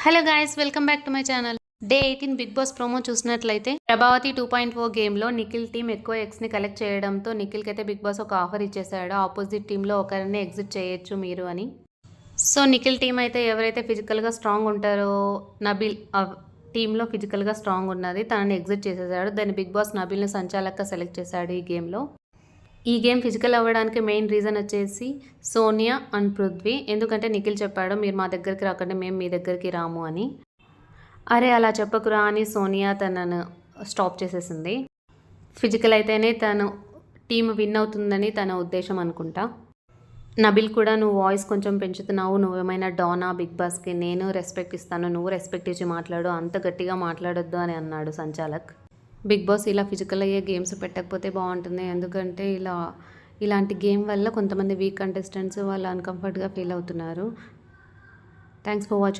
Hello guys, welcome back to my channel. Day 18 Bigg Boss promo చూసినట్లయితే ప్రభావతి 2.4 గేమ్లో Nikhil team ఎక్కువ ఎగ్స్ని కలెక్ట్ చేయడంతో నిఖిల్కి అయితే బిగ్ బాస్ ఒక ఆఫర్ ఇచ్చేసాడు. ఆపోజిట్ టీంలో ఒకరిని ఎగ్జిట్ చేయొచ్చు మీరు అని. సో నిఖిల్ టీం అయితే ఎవరైతే ఫిజికల్గా స్ట్రాంగ్ ఉంటారో నబిల్ టీంలో ఫిజికల్గా స్ట్రాంగ్ ఉన్నది తనని ఎగ్జిట్ చేసేసాడు. దాన్ని బిగ్ బాస్ నబిల్ని సంచాలక్గా సెలెక్ట్ చేశాడు ఈ గేమ్లో. ఈ గేమ్ ఫిజికల్ అవ్వడానికి మెయిన్ రీజన్ వచ్చేసి సోనియా అండ్ పృథ్వీ. ఎందుకంటే నిఖిల్ చెప్పాడు మీరు మా దగ్గరికి రాకండి, మేము మీ దగ్గరికి రాము అని. అరే అలా చెప్పకురా అని సోనియా తనను స్టాప్ చేసేసింది. ఫిజికల్ అయితేనే తను టీం విన్ అవుతుందని తన ఉద్దేశం అనుకుంటా. నబిల్ కూడా నువ్వు వాయిస్ కొంచెం పెంచుతున్నావు, నువ్వేమైనా డానా బిగ్ బాస్కి, నేను రెస్పెక్ట్ ఇస్తాను, నువ్వు రెస్పెక్ట్ ఇచ్చి మాట్లాడు, అంత గట్టిగా మాట్లాడొద్దు అని అన్నాడు సంచాలక్. బిగ్ బాస్ ఇలా ఫిజికల్ అయ్యే గేమ్స్ పెట్టకపోతే బాగుంటుంది. ఎందుకంటే ఇలాంటి గేమ్ వల్ల కొంతమంది వీక్ కంటెస్టెంట్స్ వాళ్ళు అన్కంఫర్ట్గా ఫీల్ అవుతున్నారు. Thanks for watching.